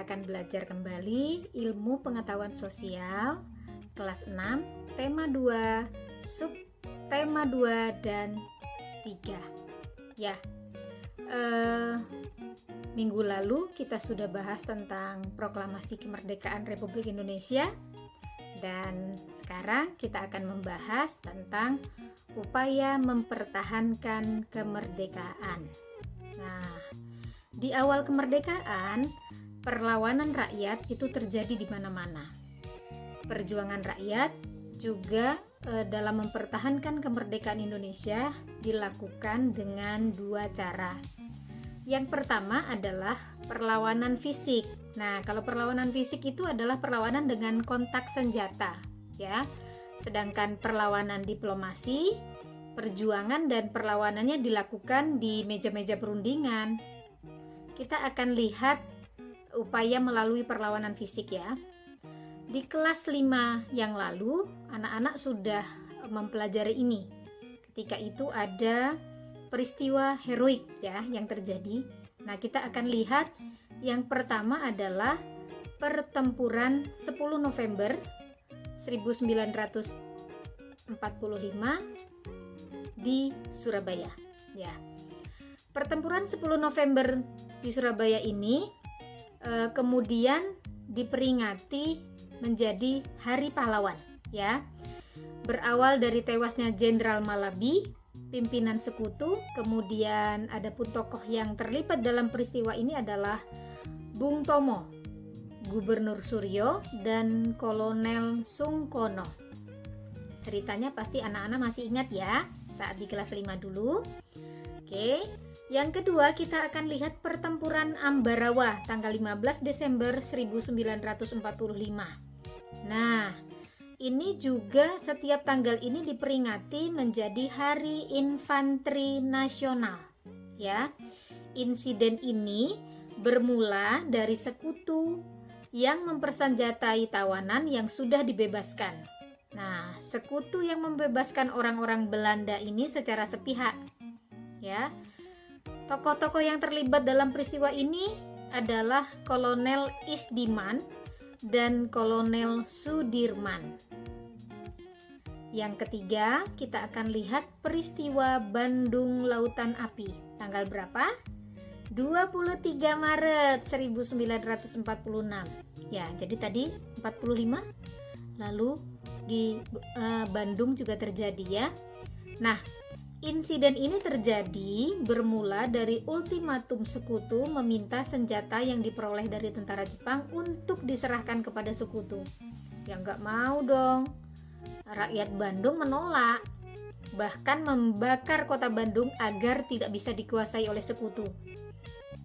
kita akan belajar kembali ilmu pengetahuan sosial kelas 6, tema 2, sub tema 2 dan 3. Ya. Minggu lalu kita sudah bahas tentang proklamasi kemerdekaan Republik Indonesia. Dan sekarang kita akan membahas tentang upaya mempertahankan kemerdekaan. Nah, di awal kemerdekaan, perlawanan rakyat itu terjadi di mana-mana. Perjuangan rakyat juga dalam mempertahankan kemerdekaan Indonesia dilakukan dengan dua cara. Yang pertama adalah perlawanan fisik. Nah, kalau perlawanan fisik itu adalah perlawanan dengan kontak senjata, ya. Sedangkan perlawanan diplomasi, perjuangan dan perlawanannya dilakukan di meja-meja perundingan. Kita akan lihat upaya melalui perlawanan fisik ya. Di kelas 5 yang lalu, anak-anak sudah mempelajari ini. Ketika itu ada peristiwa heroik ya yang terjadi. Nah, kita akan lihat yang pertama adalah pertempuran 10 November 1945 di Surabaya. Ya. Pertempuran 10 November di Surabaya ini kemudian diperingati menjadi Hari Pahlawan, ya. Berawal dari tewasnya Jenderal Malabi, pimpinan sekutu, kemudian ada pun tokoh yang terlibat dalam peristiwa ini adalah Bung Tomo, Gubernur Suryo, dan Kolonel Sungkono. Ceritanya pasti anak-anak masih ingat ya, saat di kelas 5 dulu. Oke, yang kedua kita akan lihat pertempuran Ambarawa tanggal 15 Desember 1945. Nah, ini juga setiap tanggal ini diperingati menjadi Hari Infanteri Nasional. Ya, insiden ini bermula dari sekutu yang mempersenjatai tawanan yang sudah dibebaskan. Nah, sekutu yang membebaskan orang-orang Belanda ini secara sepihak. Ya, tokoh-tokoh yang terlibat dalam peristiwa ini adalah Kolonel Isdiman dan Kolonel Sudirman. Yang ketiga, kita akan lihat peristiwa Bandung Lautan Api. Tanggal berapa? 23 Maret 1946. Ya, jadi tadi 45, lalu di Bandung juga terjadi ya. Nah, insiden ini terjadi bermula dari ultimatum sekutu meminta senjata yang diperoleh dari tentara Jepang untuk diserahkan kepada sekutu. Ya nggak mau dong. Rakyat Bandung menolak, bahkan membakar kota Bandung agar tidak bisa dikuasai oleh sekutu.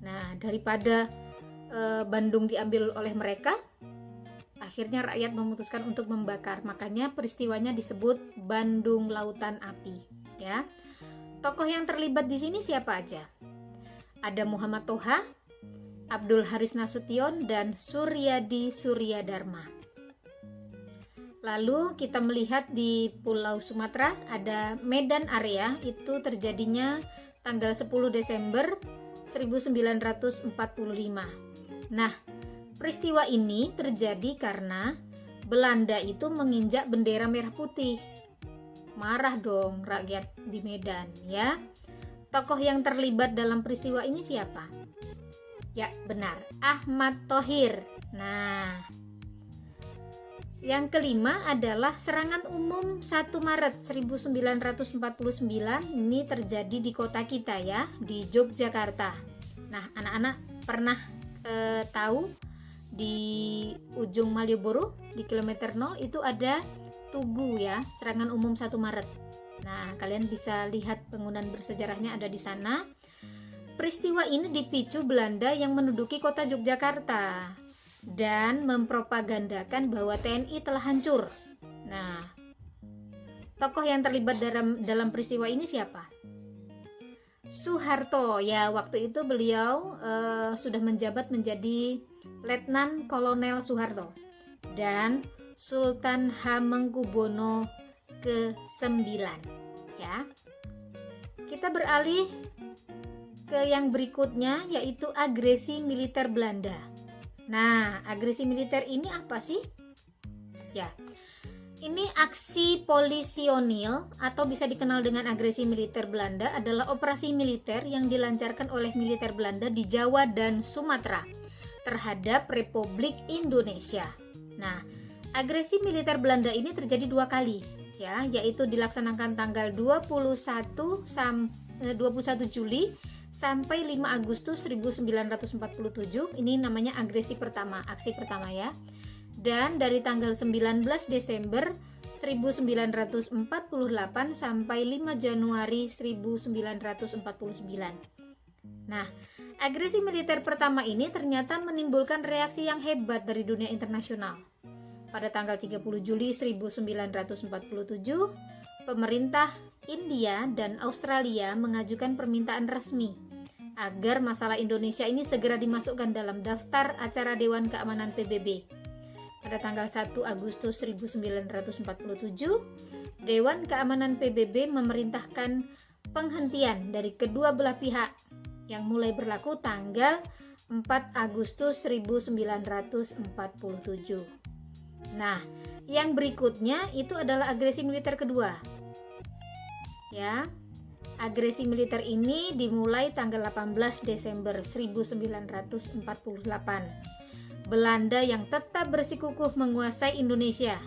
Nah, daripada Bandung diambil oleh mereka, akhirnya rakyat memutuskan untuk membakar. Makanya peristiwanya disebut Bandung Lautan Api, ya. Tokoh yang terlibat di sini siapa aja? Ada Muhammad Toha, Abdul Haris Nasution, dan Suryadi Suryadharma. Lalu kita melihat di Pulau Sumatera ada Medan Area, itu terjadinya tanggal 10 Desember 1945. Nah, peristiwa ini terjadi karena Belanda itu menginjak bendera merah putih. Marah dong rakyat di Medan ya. Tokoh yang terlibat dalam peristiwa ini siapa? Ya benar, Ahmad Thohir. Nah, yang kelima adalah serangan umum 1 Maret 1949. Ini terjadi di kota kita ya, di Yogyakarta. Nah, anak-anak pernah tahu di ujung Malioboro di kilometer 0 itu ada Tugu ya, serangan umum 1 Maret. Nah, kalian bisa lihat bangunan bersejarahnya ada di sana. Peristiwa ini dipicu Belanda yang menduduki kota Yogyakarta dan mempropagandakan bahwa TNI telah hancur. Nah, tokoh yang terlibat dalam peristiwa ini siapa? Soeharto ya, waktu itu beliau sudah menjabat menjadi Letnan Kolonel Soeharto dan Sultan Hamengkubuwono ke-9 ya. Kita beralih ke yang berikutnya yaitu agresi militer Belanda. Nah, agresi militer ini apa sih? Ya, ini aksi polisionil atau bisa dikenal dengan agresi militer Belanda adalah operasi militer yang dilancarkan oleh militer Belanda di Jawa dan Sumatera terhadap Republik Indonesia. Nah, agresi militer Belanda ini terjadi 2 kali, ya, yaitu dilaksanakan tanggal 21 Juli sampai 5 Agustus 1947. Ini namanya agresi pertama, aksi pertama ya. Dan dari tanggal 19 Desember 1948 sampai 5 Januari 1949. Nah, agresi militer pertama ini ternyata menimbulkan reaksi yang hebat dari dunia internasional. Pada tanggal 30 Juli 1947, pemerintah India dan Australia mengajukan permintaan resmi agar masalah Indonesia ini segera dimasukkan dalam daftar acara Dewan Keamanan PBB. Pada tanggal 1 Agustus 1947, Dewan Keamanan PBB memerintahkan penghentian dari kedua belah pihak yang mulai berlaku tanggal 4 Agustus 1947. Nah, yang berikutnya itu adalah agresi militer kedua. Ya, agresi militer ini dimulai tanggal 18 Desember 1948. Belanda yang tetap bersikukuh menguasai Indonesia,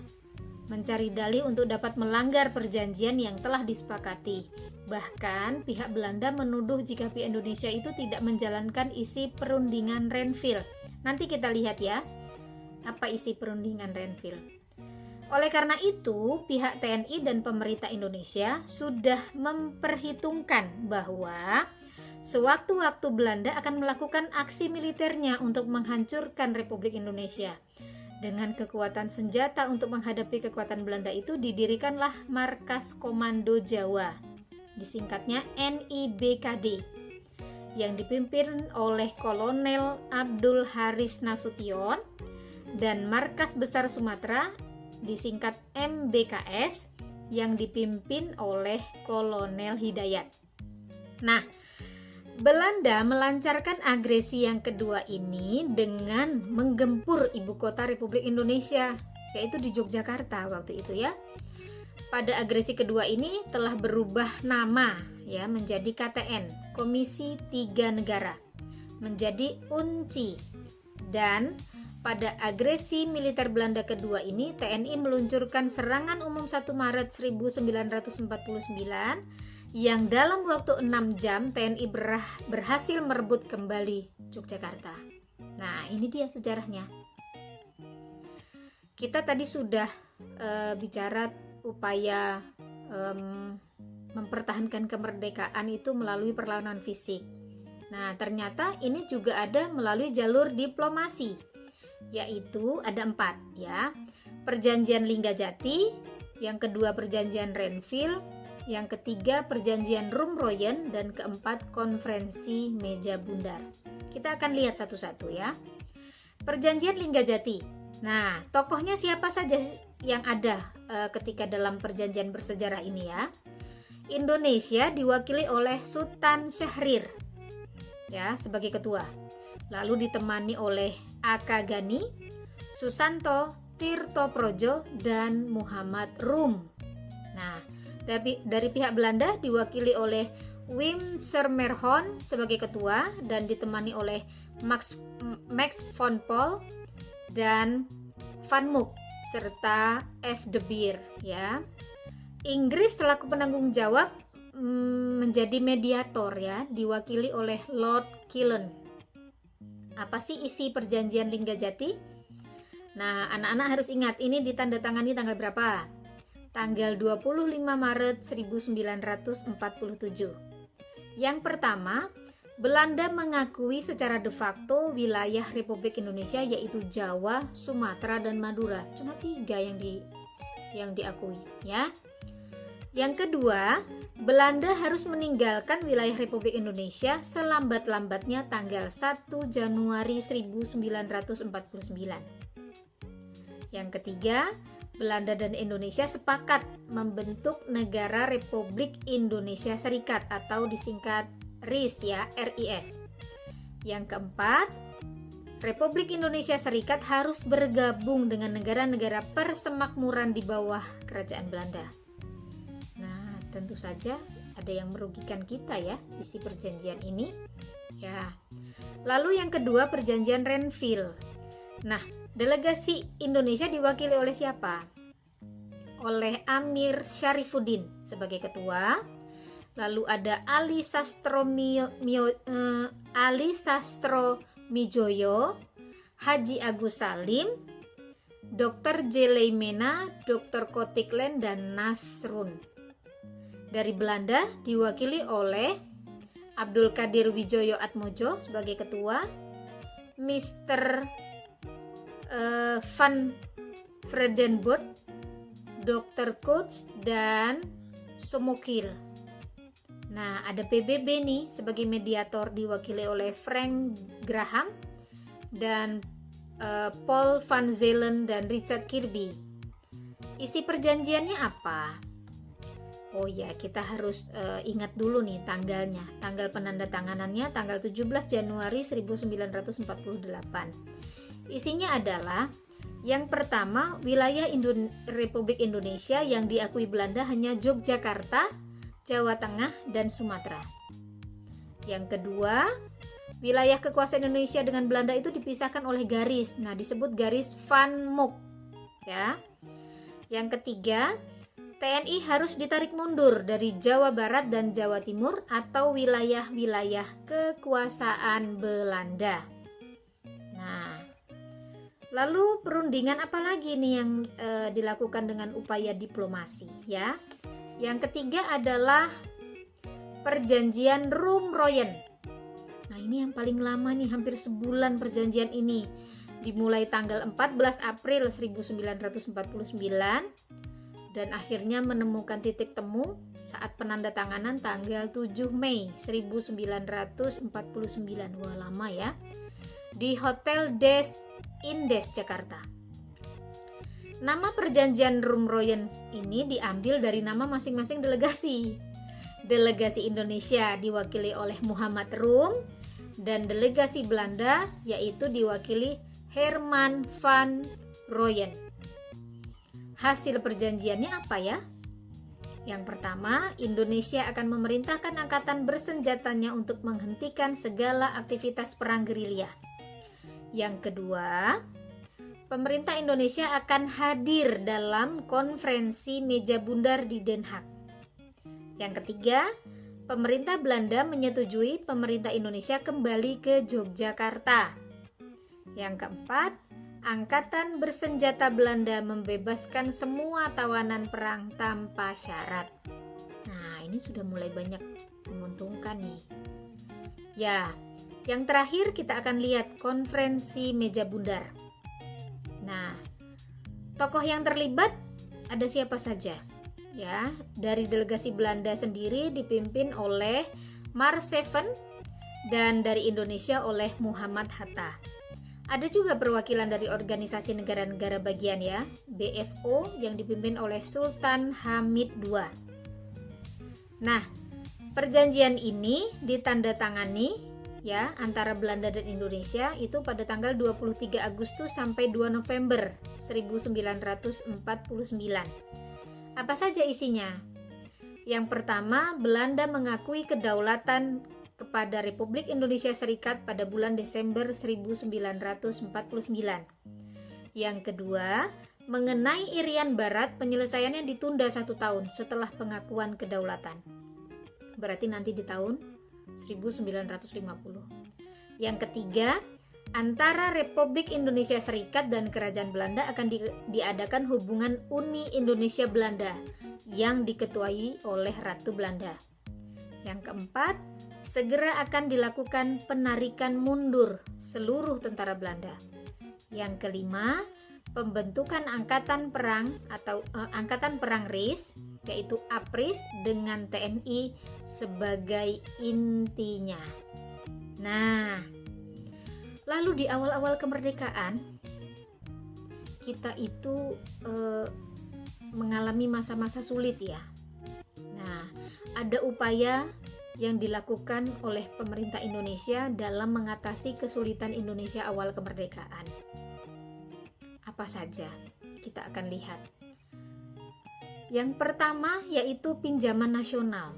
mencari dalih untuk dapat melanggar perjanjian yang telah disepakati. Bahkan pihak Belanda menuduh jika pihak Indonesia itu tidak menjalankan isi perundingan Renville. Nanti kita lihat ya, apa isi perundingan Renville. Oleh karena itu, pihak TNI dan pemerintah Indonesia sudah memperhitungkan bahwa sewaktu-waktu Belanda akan melakukan aksi militernya untuk menghancurkan Republik Indonesia. Dengan kekuatan senjata untuk menghadapi kekuatan Belanda itu didirikanlah Markas Komando Jawa, disingkatnya NIBKD, yang dipimpin oleh Kolonel Abdul Haris Nasution, dan Markas Besar Sumatera, disingkat MBKS, yang dipimpin oleh Kolonel Hidayat. Nah, Belanda melancarkan agresi yang kedua ini dengan menggempur ibu kota Republik Indonesia, yaitu di Yogyakarta waktu itu ya. Pada agresi kedua ini telah berubah nama ya menjadi KTN, Komisi Tiga Negara, menjadi UNCI. Dan pada agresi militer Belanda kedua ini, TNI meluncurkan serangan umum 1 Maret 1949 yang dalam waktu 6 jam TNI berhasil merebut kembali Yogyakarta. Nah, ini dia sejarahnya. Kita tadi sudah bicara upaya mempertahankan kemerdekaan itu melalui perlawanan fisik. Nah, ternyata ini juga ada melalui jalur diplomasi, yaitu ada 4 ya. Perjanjian Linggajati, yang kedua perjanjian Renville, yang ketiga perjanjian Rumroyen, dan keempat konferensi Meja Bundar. Kita akan lihat satu-satu ya. Perjanjian Linggajati. Nah, tokohnya siapa saja yang ada ketika dalam perjanjian bersejarah ini ya? Indonesia diwakili oleh Sultan Syahrir ya sebagai ketua. Lalu ditemani oleh Aka Gani, Susanto, Tirto Projo, dan Muhammad Rum. Nah, dari pihak Belanda diwakili oleh Wim Sermerhon sebagai ketua dan ditemani oleh Max von Paul dan Van Mook serta F. de Beer ya. Inggris selaku penanggung jawab menjadi mediator ya, diwakili oleh Lord Killen. Apa sih isi perjanjian Linggajati? Nah, anak-anak harus ingat ini ditandatangani tanggal berapa? Tanggal 25 Maret 1947. Yang pertama, Belanda mengakui secara de facto wilayah Republik Indonesia yaitu Jawa, Sumatera, dan Madura. Cuma 3 yang diakui ya. Yang kedua, Belanda harus meninggalkan wilayah Republik Indonesia selambat-lambatnya tanggal 1 Januari 1949. Yang ketiga, Belanda dan Indonesia sepakat membentuk Negara Republik Indonesia Serikat atau disingkat RIS ya, RIS. Yang keempat, Republik Indonesia Serikat harus bergabung dengan negara-negara persemakmuran di bawah kerajaan Belanda. Nah, tentu saja ada yang merugikan kita ya isi perjanjian ini. Ya. Lalu yang kedua, perjanjian Renville. Nah, delegasi Indonesia diwakili oleh siapa? Oleh Amir Syarifuddin sebagai ketua. Lalu ada Ali Sastromijoyo, Haji Agus Salim, Dr. Jeleimena, Dr. Kotiklen, dan Nasrun. Dari Belanda diwakili oleh Abdul Qadir Wijoyo Atmojo sebagai ketua, Mr. Van Vredenburg, Dr. Coates, dan Somokil. Nah, ada PBB nih sebagai mediator diwakili oleh Frank Graham dan Paul van Zelen dan Richard Kirby. Isi perjanjiannya apa? Oh ya, kita harus ingat dulu nih tanggalnya. Tanggal penandatanganannya tanggal 17 Januari 1948. Isinya adalah yang pertama, wilayah Republik Indonesia yang diakui Belanda hanya Yogyakarta, Jawa Tengah, dan Sumatera. Yang kedua, wilayah kekuasaan Indonesia dengan Belanda itu dipisahkan oleh garis. Nah, disebut garis Van Mook. Ya. Yang ketiga, TNI harus ditarik mundur dari Jawa Barat dan Jawa Timur atau wilayah-wilayah kekuasaan Belanda. Nah, lalu perundingan apa lagi nih yang dilakukan dengan upaya diplomasi ya? Yang ketiga adalah perjanjian Roem-Royen. Nah, ini yang paling lama nih, hampir sebulan perjanjian ini. Dimulai tanggal 14 April 1949 dan akhirnya menemukan titik temu saat penandatanganan tanggal 7 Mei 1949. Wah, lama ya. Di Hotel Des Indes Jakarta. Nama perjanjian Roem-Royen ini diambil dari nama masing-masing delegasi. Delegasi Indonesia diwakili oleh Muhammad Roem dan delegasi Belanda yaitu diwakili Herman van Royen. Hasil perjanjiannya apa ya? Yang pertama, Indonesia akan memerintahkan angkatan bersenjatanya untuk menghentikan segala aktivitas perang gerilya. Yang kedua, pemerintah Indonesia akan hadir dalam konferensi meja bundar di Den Haag. Yang ketiga, pemerintah Belanda menyetujui pemerintah Indonesia kembali ke Yogyakarta. Yang keempat, angkatan bersenjata Belanda membebaskan semua tawanan perang tanpa syarat. Nah, ini sudah mulai banyak menguntungkan nih. Ya, yang terakhir kita akan lihat konferensi meja bundar. Nah, tokoh yang terlibat ada siapa saja? Ya, dari delegasi Belanda sendiri dipimpin oleh Marseven dan dari Indonesia oleh Muhammad Hatta. Ada juga perwakilan dari organisasi negara-negara bagian ya, BFO yang dipimpin oleh Sultan Hamid II. Nah, perjanjian ini ditandatangani ya antara Belanda dan Indonesia itu pada tanggal 23 Agustus sampai 2 November 1949. Apa saja isinya? Yang pertama, Belanda mengakui kedaulatan kepada Republik Indonesia Serikat pada bulan Desember 1949. Yang kedua, mengenai Irian Barat, penyelesaiannya ditunda 1 tahun setelah pengakuan kedaulatan. Berarti nanti di tahun 1950. Yang ketiga, antara Republik Indonesia Serikat dan Kerajaan Belanda akan diadakan hubungan Uni Indonesia Belanda yang diketuai oleh Ratu Belanda. Yang keempat, segera akan dilakukan penarikan mundur seluruh tentara Belanda. Yang kelima, pembentukan angkatan perang atau angkatan perang RIS yaitu APRIS dengan TNI sebagai intinya. Nah, lalu di awal-awal kemerdekaan kita itu mengalami masa-masa sulit ya. Nah, ada upaya yang dilakukan oleh pemerintah Indonesia dalam mengatasi kesulitan Indonesia awal kemerdekaan. Apa saja? Kita akan lihat. Yang pertama yaitu pinjaman nasional.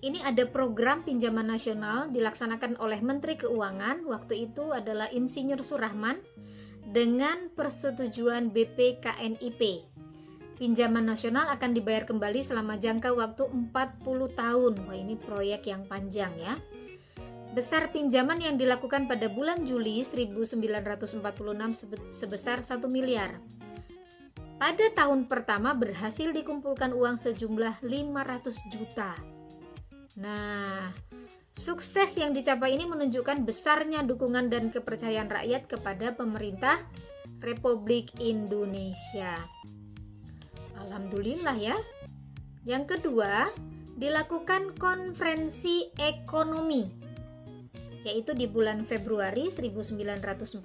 Ini ada program pinjaman nasional dilaksanakan oleh Menteri Keuangan, waktu itu adalah Insinyur Surahman, dengan persetujuan BPKNIP. Pinjaman nasional akan dibayar kembali selama jangka waktu 40 tahun. Wah, ini proyek yang panjang ya. Besar pinjaman yang dilakukan pada bulan Juli 1946 sebesar 1 miliar. Pada tahun pertama berhasil dikumpulkan uang sejumlah 500 juta. Nah, sukses yang dicapai ini menunjukkan besarnya dukungan dan kepercayaan rakyat kepada pemerintah Republik Indonesia. Alhamdulillah ya. Yang kedua, dilakukan konferensi ekonomi, yaitu di bulan Februari 1946.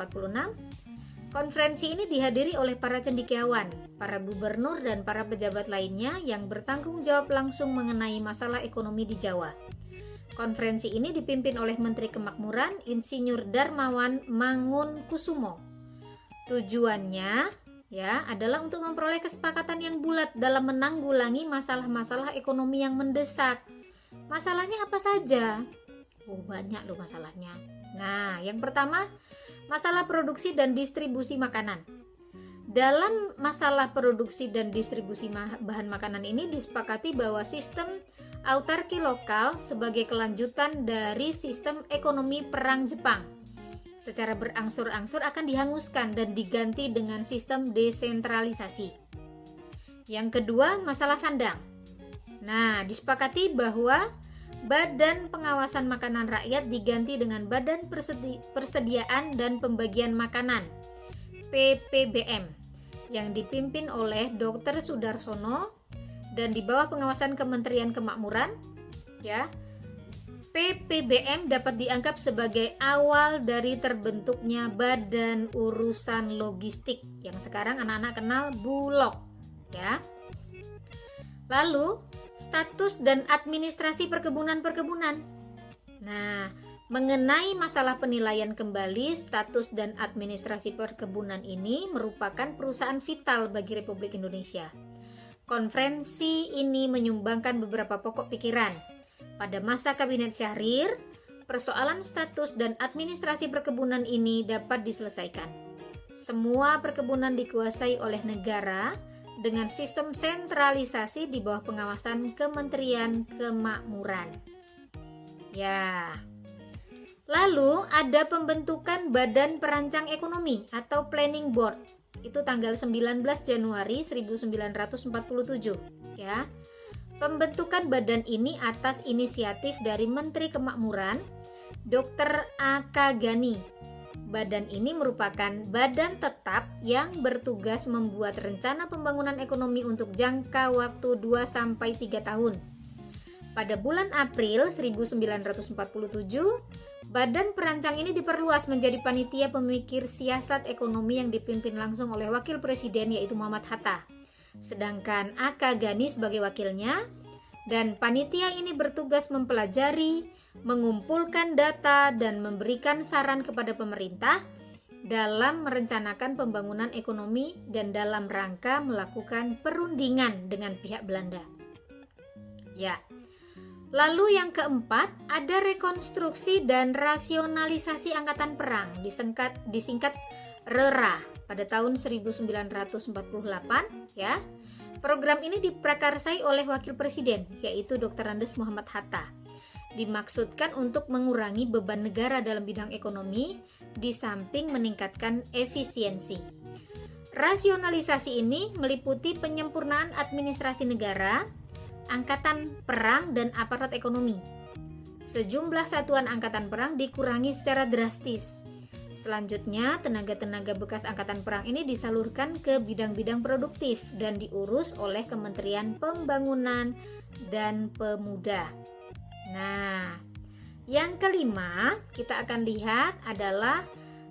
Konferensi ini dihadiri oleh para cendekiawan, para gubernur dan para pejabat lainnya yang bertanggung jawab langsung mengenai masalah ekonomi di Jawa. Konferensi ini dipimpin oleh Menteri Kemakmuran Insinyur Darmawan Mangunkusumo. Tujuannya adalah untuk memperoleh kesepakatan yang bulat dalam menanggulangi masalah-masalah ekonomi yang mendesak. Masalahnya apa saja? Banyak loh masalahnya. Nah, yang pertama, masalah produksi dan distribusi makanan. Dalam masalah produksi dan distribusi bahan makanan ini disepakati bahwa sistem autarki lokal sebagai kelanjutan dari sistem ekonomi perang Jepang secara berangsur-angsur akan dihanguskan dan diganti dengan sistem desentralisasi. Yang kedua, masalah sandang. Nah, disepakati bahwa Badan Pengawasan Makanan Rakyat diganti dengan Badan Persediaan dan Pembagian Makanan (PPBM) yang dipimpin oleh Dr. Sudarsono dan di bawah pengawasan Kementerian Kemakmuran. PPBM dapat dianggap sebagai awal dari terbentuknya Badan Urusan Logistik yang sekarang anak-anak kenal Bulog ya. Lalu status dan administrasi perkebunan. Nah, mengenai masalah penilaian kembali status dan administrasi perkebunan ini merupakan perusahaan vital bagi Republik Indonesia. Konferensi ini menyumbangkan beberapa pokok pikiran. Pada masa Kabinet Syahrir, persoalan status dan administrasi perkebunan ini dapat diselesaikan. Semua perkebunan dikuasai oleh negara dengan sistem sentralisasi di bawah pengawasan Kementerian Kemakmuran. Ya. Lalu ada pembentukan Badan Perancang Ekonomi atau Planning Board. Itu tanggal 19 Januari 1947 ya. Pembentukan badan ini atas inisiatif dari Menteri Kemakmuran Dr. A.K. Ghani. Badan ini merupakan badan tetap yang bertugas membuat rencana pembangunan ekonomi untuk jangka waktu 2-3 tahun. Pada bulan April 1947, Badan Perancang ini diperluas menjadi panitia pemikir siasat ekonomi yang dipimpin langsung oleh Wakil Presiden yaitu Muhammad Hatta. Sedangkan A.K. Ghani sebagai wakilnya, dan panitia ini bertugas mempelajari, mengumpulkan data, dan memberikan saran kepada pemerintah dalam merencanakan pembangunan ekonomi dan dalam rangka melakukan perundingan dengan pihak Belanda. Ya. Lalu yang keempat, ada rekonstruksi dan rasionalisasi angkatan perang, disingkat RERA pada tahun 1948 ya. Program ini diprakarsai oleh Wakil Presiden yaitu Dr. Andes Muhammad Hatta. Dimaksudkan untuk mengurangi beban negara dalam bidang ekonomi di samping meningkatkan efisiensi. Rasionalisasi ini meliputi penyempurnaan administrasi negara, angkatan perang dan aparat ekonomi. Sejumlah satuan angkatan perang dikurangi secara drastis. Selanjutnya, tenaga-tenaga bekas angkatan perang ini disalurkan ke bidang-bidang produktif dan diurus oleh Kementerian Pembangunan dan Pemuda. Nah, yang kelima kita akan lihat adalah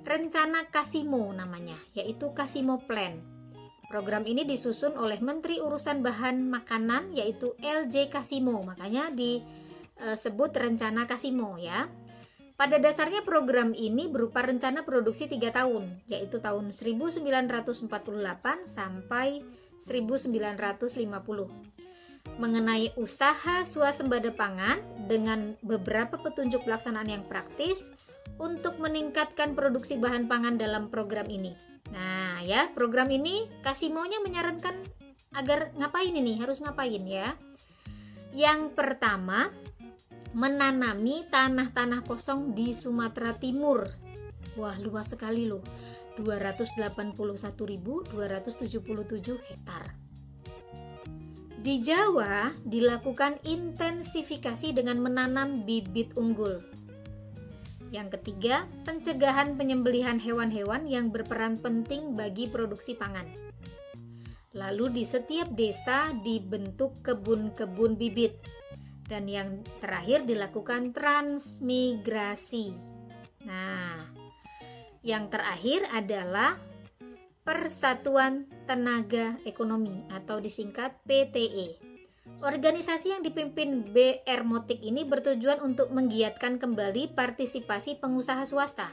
rencana Kasimo namanya, yaitu Kasimo Plan. Program ini disusun oleh Menteri Urusan Bahan Makanan yaitu LJ Kasimo, makanya di sebut rencana Casimo ya. Pada dasarnya program ini berupa rencana produksi 3 tahun, yaitu tahun 1948 sampai 1950. Mengenai usaha swasembada pangan dengan beberapa petunjuk pelaksanaan yang praktis untuk meningkatkan produksi bahan pangan dalam program ini. Nah ya, program ini Casimonya menyarankan agar ngapain ini, harus ngapain ya. Yang pertama, menanami tanah-tanah kosong di Sumatera Timur. Wah, luas sekali loh. 281.277 hektar. Di Jawa dilakukan intensifikasi dengan menanam bibit unggul. Yang ketiga, pencegahan penyembelihan hewan-hewan yang berperan penting bagi produksi pangan. Lalu di setiap desa dibentuk kebun-kebun bibit. Dan yang terakhir dilakukan transmigrasi. Nah, yang terakhir adalah Persatuan Tenaga Ekonomi atau disingkat PTE. Organisasi yang dipimpin B.R. Motik ini bertujuan untuk menggiatkan kembali partisipasi pengusaha swasta.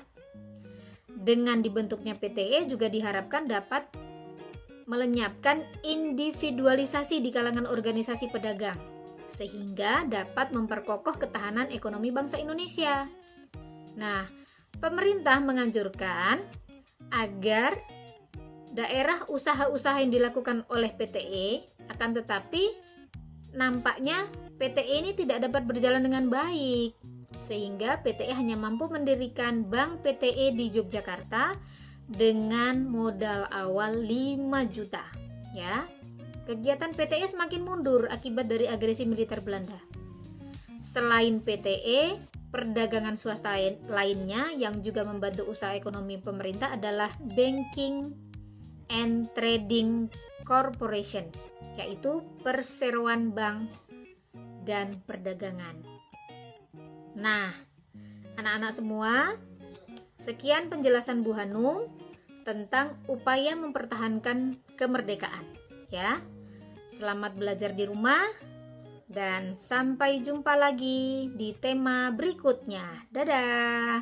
Dengan dibentuknya PTE juga diharapkan dapat melenyapkan individualisasi di kalangan organisasi pedagang, sehingga dapat memperkokoh ketahanan ekonomi bangsa Indonesia. Nah, pemerintah menganjurkan agar daerah usaha-usaha yang dilakukan oleh PTE, akan tetapi nampaknya PTE ini tidak dapat berjalan dengan baik, sehingga PTE hanya mampu mendirikan Bank PTE di Yogyakarta dengan modal awal 5 juta. Ya. Kegiatan PTE semakin mundur akibat dari agresi militer Belanda. Selain PTE, perdagangan swasta lainnya yang juga membantu usaha ekonomi pemerintah adalah Banking and Trading Corporation, yaitu perseroan bank dan perdagangan. Nah, anak-anak semua, sekian penjelasan Bu Hanung tentang upaya mempertahankan kemerdekaan. Ya, selamat belajar di rumah dan sampai jumpa lagi di tema berikutnya. Dadah.